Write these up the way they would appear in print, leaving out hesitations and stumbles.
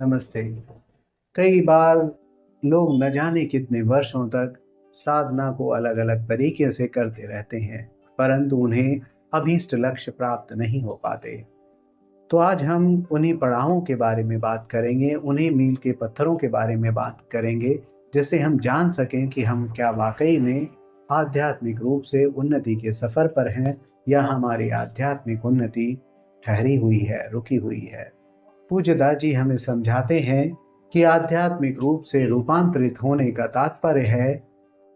नमस्ते। कई बार लोग न जाने कितने वर्षों तक साधना को अलग-अलग तरीके से करते रहते हैं, परंतु उन्हें अभीष्ट लक्ष्य प्राप्त नहीं हो पाते। तो आज हम उन्हीं पड़ावों के बारे में बात करेंगे, उन्हीं मील के पत्थरों के बारे में बात करेंगे, जिससे हम जान सकें कि हम क्या वाक़ई में आध्यात्मिक रूप से उन्नति के सफ़र पर हैं या हमारी आध्यात्मिक उन्नति ठहरी हुई है, रुकी हुई है। पूज्य दाजी हमें समझाते हैं कि आध्यात्मिक रूप से रूपांतरित होने का तात्पर्य है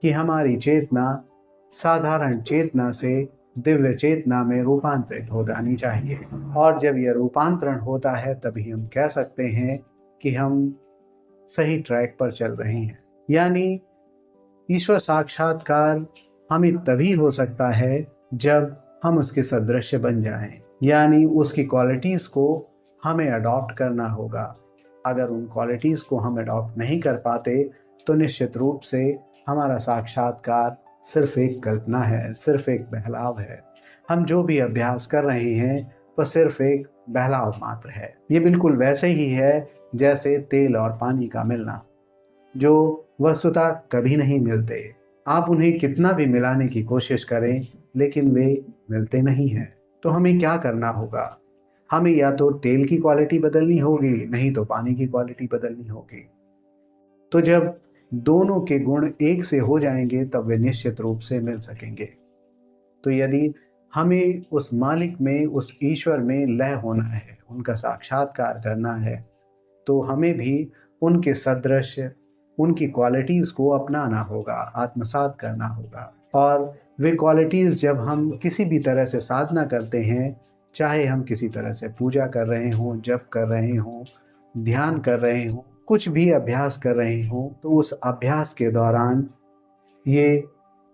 कि हमारी चेतना साधारण चेतना से दिव्य चेतना में रूपांतरित हो जानी चाहिए। और जब यह रूपांतरण होता है तभी हम कह सकते हैं कि हम सही ट्रैक पर चल रहे हैं। यानी ईश्वर साक्षात्कार हमें तभी हो सकता है जब हम उसके सदृश बन जाएं, यानी उसकी क्वालिटीज़ को हमें अडॉप्ट करना होगा। अगर उन क्वालिटीज़ को हम अडॉप्ट नहीं कर पाते तो निश्चित रूप से हमारा साक्षात्कार सिर्फ एक कल्पना है, सिर्फ एक बहलाव है। हम जो भी अभ्यास कर रहे हैं वह सिर्फ एक बहलाव मात्र है। ये बिल्कुल वैसे ही है जैसे तेल और पानी का मिलना, जो वस्तुतः कभी नहीं मिलते। आप उन्हें कितना भी मिलाने की कोशिश करें, लेकिन वे मिलते नहीं हैं। तो हमें क्या करना होगा? हमें या तो तेल की क्वालिटी बदलनी होगी, नहीं तो पानी की क्वालिटी बदलनी होगी। तो जब दोनों के गुण एक से हो जाएँगे, तब वे निश्चित रूप से मिल सकेंगे। तो यदि हमें उस मालिक में, उस ईश्वर में लय होना है, उनका साक्षात्कार करना है, तो हमें भी उनके सदृश, उनकी क्वालिटीज़ को अपनाना होगा, आत्मसात करना होगा। और वे क्वालिटीज़ जब हम किसी भी तरह से साधना करते हैं, चाहे हम किसी तरह से पूजा कर रहे हों, जप कर रहे हों, ध्यान कर रहे हों, कुछ भी अभ्यास कर रहे हों, तो उस अभ्यास के दौरान ये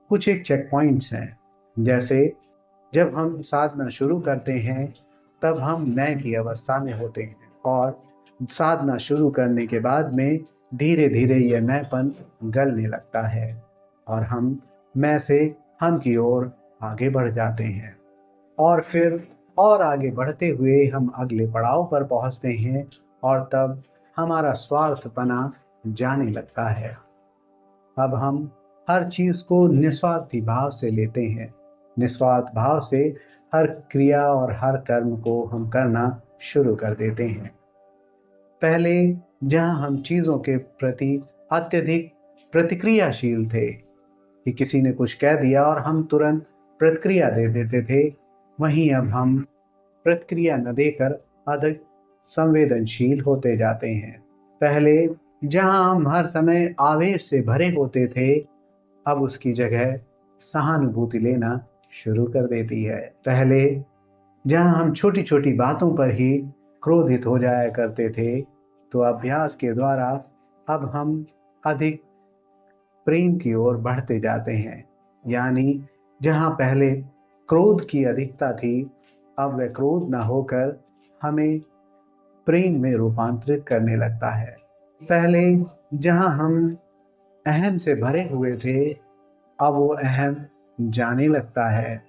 कुछ एक चेक पॉइंट्स हैं। जैसे जब हम साधना शुरू करते हैं, तब हम लय की अवस्था में होते हैं और साधना शुरू करने के बाद में धीरे-धीरे ये मैपन गलने लगता है और हम मैं से हम की ओर आगे बढ़ जाते हैं। और फिर और आगे बढ़ते हुए हम अगले पड़ाव पर पहुँचते हैं और तब हमारा स्वार्थपना जाने लगता है। अब हम हर चीज़ को निस्वार्थी भाव से लेते हैं। निस्वार्थ भाव से हर क्रिया और हर कर्म को हम करना शुरू कर देते हैं। पहले जहाँ हम चीज़ों के प्रति अत्यधिक प्रतिक्रियाशील थे कि किसी ने कुछ कह दिया और हम तुरंत प्रतिक्रिया दे देते थे, वहीं अब हम प्रतिक्रिया न देकर अधिक संवेदनशील होते जाते हैं। पहले जहाँ हम हर समय आवेश से भरे होते थे, अब उसकी जगह सहानुभूति लेना शुरू कर देती है। पहले जहाँ हम छोटी-छोटी बातों पर ही क्रोधित हो जाया करते थे, तो अभ्यास के द्वारा अब हम अधिक प्रेम की ओर बढ़ते जाते हैं। यानी जहाँ पहले क्रोध की अधिकता थी, अब वह क्रोध न होकर हमें प्रेम में रूपांतरित करने लगता है। पहले जहाँ हम अहम से भरे हुए थे, अब वो अहम जाने लगता है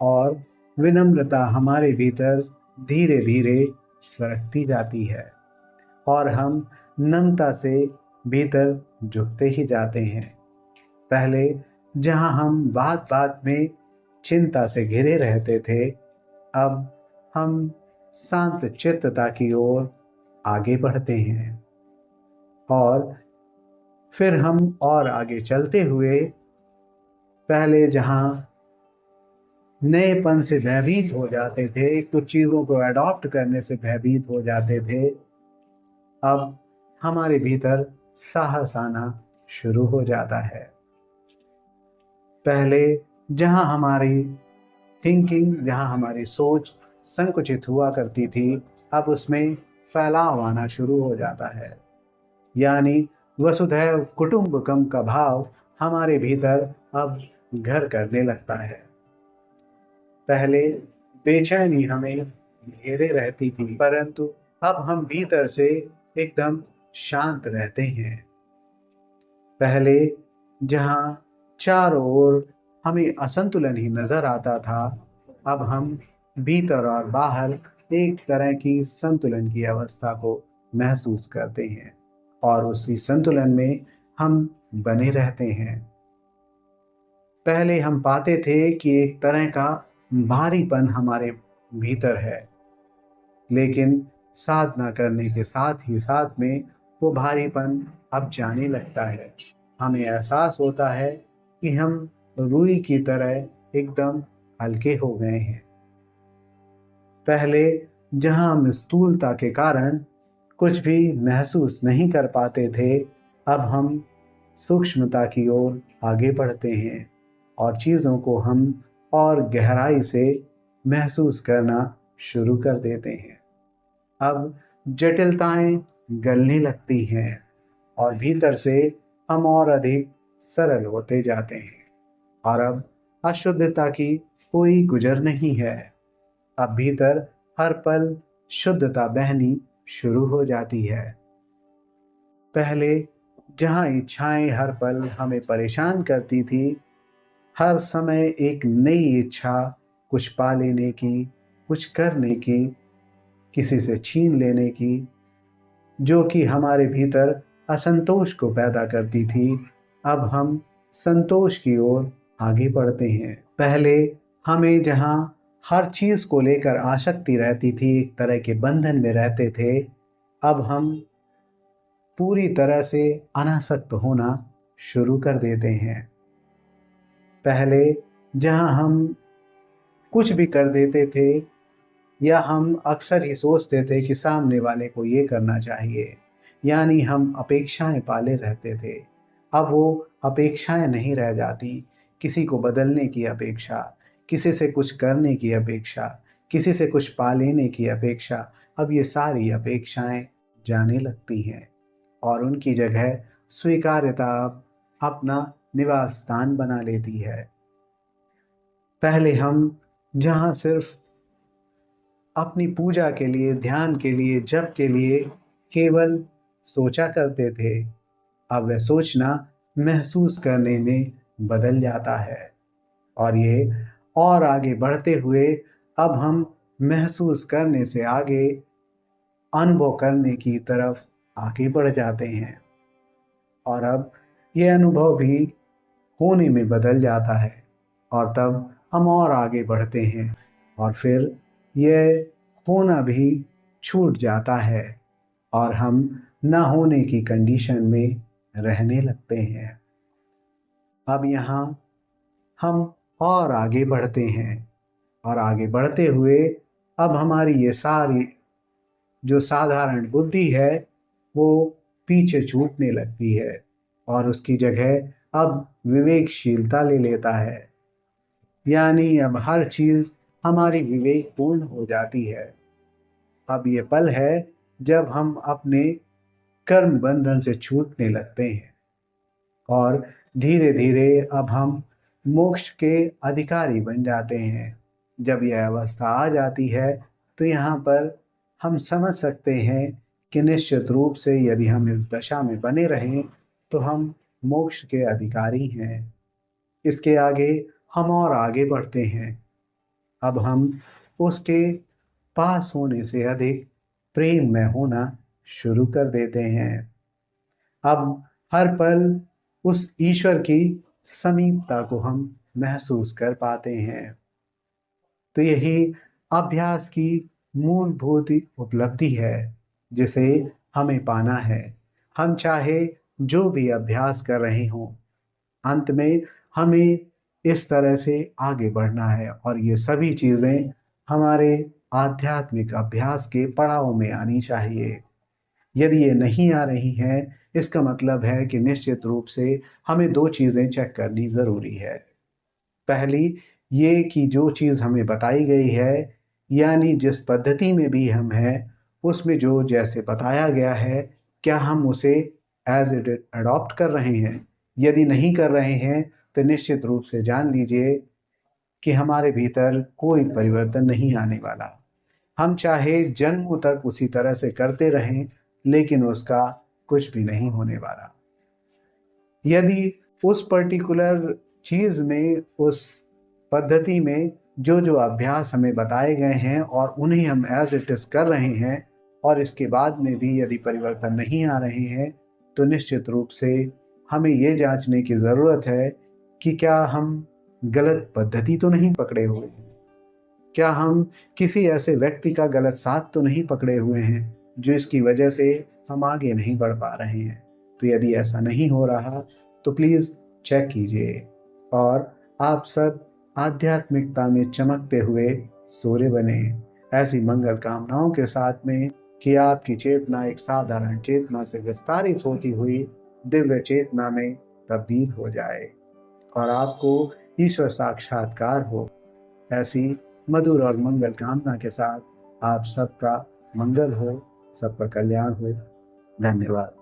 और विनम्रता हमारे भीतर धीरे-धीरे सरकती जाती है और हम नम्रता से भीतर झुकते ही जाते हैं। पहले जहाँ हम बात-बात में चिंता से घिरे रहते थे, अब हम शांत चित्तता की ओर आगे बढ़ते हैं और फिर हम और आगे चलते हुए पहले जहाँ नएपन से भयभीत हो जाते थे, कुछ चीज़ों को अडॉप्ट करने से भयभीत हो जाते थे, अब हमारे भीतर साहस आना शुरू हो जाता है। पहले जहाँ हमारी थिंकिंग, जहाँ हमारी सोच संकुचित हुआ करती थी, अब उसमें फैलाव आना शुरू हो जाता है। यानी वसुधैव कुटुम्बकम का भाव हमारे भीतर अब घर करने लगता है। पहले बेचैनी हमें घेरे रहती थी, परंतु अब हम भीतर से एकदम शांत रहते हैं। पहले जहाँ चारों ओर हमें असंतुलन ही नजर आता था, अब हम भीतर और बाहर एक तरह की संतुलन की अवस्था को महसूस करते हैं और उसी संतुलन में हम बने रहते हैं। पहले हम पाते थे कि एक तरह का भारीपन हमारे भीतर है, लेकिन साधना करने के साथ ही साथ में वो भारीपन अब जाने लगता है। हमें एहसास होता है कि हम रुई की तरह एकदम हल्के हो गए हैं। पहले जहां हम स्थूलता के कारण कुछ भी महसूस नहीं कर पाते थे, अब हम सूक्ष्मता की ओर आगे बढ़ते हैं और चीज़ों को हम और गहराई से महसूस करना शुरू कर देते हैं। अब जटिलताएं गलने लगती हैं और भीतर से हम और अधिक सरल होते जाते हैं और अब अशुद्धता की कोई गुजर नहीं है। अब भीतर हर पल शुद्धता बहनी शुरू हो जाती है। पहले जहां इच्छाएं हर पल हमें परेशान करती थी, हर समय एक नई इच्छा कुछ पा लेने की, कुछ करने की, किसी से छीन लेने की, जो कि हमारे भीतर असंतोष को पैदा करती थी, अब हम संतोष की ओर आगे बढ़ते हैं। पहले हमें जहां हर चीज को लेकर आसक्ति रहती थी, एक तरह के बंधन में रहते थे, अब हम पूरी तरह से अनासक्त होना शुरू कर देते हैं। पहले जहां हम कुछ भी कर देते थे या हम अक्सर ही सोचते थे कि सामने वाले को ये करना चाहिए, यानी हम अपेक्षाएं पाले रहते थे, अब वो अपेक्षाएं नहीं रह जाती। किसी को बदलने की अपेक्षा, किसी से कुछ करने की अपेक्षा, किसी से कुछ पा लेने की अपेक्षा, अब ये सारी अपेक्षाएं जाने लगती हैं और उनकी जगह स्वीकार्यता अब अपना निवास स्थान बना लेती है। पहले हम जहां सिर्फ अपनी पूजा के लिए, ध्यान के लिए, जप के लिए केवल सोचा करते थे, अब वह सोचना महसूस करने में बदल जाता है और ये और आगे बढ़ते हुए अब हम महसूस करने से आगे अनुभव करने की तरफ आगे बढ़ जाते हैं और अब ये अनुभव भी होने में बदल जाता है और तब हम और आगे बढ़ते हैं और फिर यह होना भी छूट जाता है और हम ना होने की कंडीशन में रहने लगते हैं। अब यहाँ हम और आगे बढ़ते हैं और आगे बढ़ते हुए अब हमारी ये सारी जो साधारण बुद्धि है वो पीछे छूटने लगती है और उसकी जगह अब विवेकशीलता ले लेता है, यानी अब हर चीज हमारी विवेकपूर्ण हो जाती है। अब ये पल है जब हम अपने कर्म बंधन से छूटने लगते हैं और धीरे धीरे अब हम मोक्ष के अधिकारी बन जाते हैं। जब यह अवस्था आ जाती है तो यहाँ पर हम समझ सकते हैं कि निश्चित रूप से यदि हम इस दशा में बने रहें तो हम मोक्ष के अधिकारी हैं। इसके आगे हम और आगे बढ़ते हैं। अब हम उसके पास होने से अधिक प्रेम में होना शुरू कर देते हैं। अब हर पल उस ईश्वर की समीपता को हम महसूस कर पाते हैं। तो यही अभ्यास की मूलभूत उपलब्धि है जिसे हमें पाना है। हम चाहे जो भी अभ्यास कर रहे हों, अंत में हमें इस तरह से आगे बढ़ना है और ये सभी चीज़ें हमारे आध्यात्मिक अभ्यास के पड़ाव में आनी चाहिए। यदि ये नहीं आ रही हैं, इसका मतलब है कि निश्चित रूप से हमें दो चीज़ें चेक करनी ज़रूरी है। पहली ये कि जो चीज़ हमें बताई गई है, यानी जिस पद्धति में भी हम हैं, उसमें जो जैसे बताया गया है, क्या हम उसे एज इट अडॉप्ट कर रहे हैं? यदि नहीं कर रहे हैं तो निश्चित रूप से जान लीजिए कि हमारे भीतर कोई परिवर्तन नहीं आने वाला। हम चाहे जन्मों तक उसी तरह से करते रहें, लेकिन उसका कुछ भी नहीं होने वाला। यदि उस पर्टिकुलर चीज़ में, उस पद्धति में जो जो अभ्यास हमें बताए गए हैं और उन्हें हम एज इट इज़ कर रहे हैं, और इसके बाद में भी यदि परिवर्तन नहीं आ रहे हैं तो निश्चित रूप से हमें ये जांचने की ज़रूरत है कि क्या हम गलत पद्धति तो नहीं पकड़े हुए हैं, क्या हम किसी ऐसे व्यक्ति का गलत साथ तो नहीं पकड़े हुए हैं जो इसकी वजह से हम आगे नहीं बढ़ पा रहे हैं। तो यदि ऐसा नहीं हो रहा तो प्लीज़ चेक कीजिए और आप सब आध्यात्मिकता में चमकते हुए सूर्य बने। ऐसी मंगल कामनाओं के साथ में कि आपकी चेतना एक साधारण चेतना से विस्तारित होती हुई दिव्य चेतना में तब्दील हो जाए और आपको ईश्वर साक्षात्कार हो। ऐसी मधुर और मंगल कामना के साथ आप सबका मंगल हो, सबका कल्याण हो। धन्यवाद।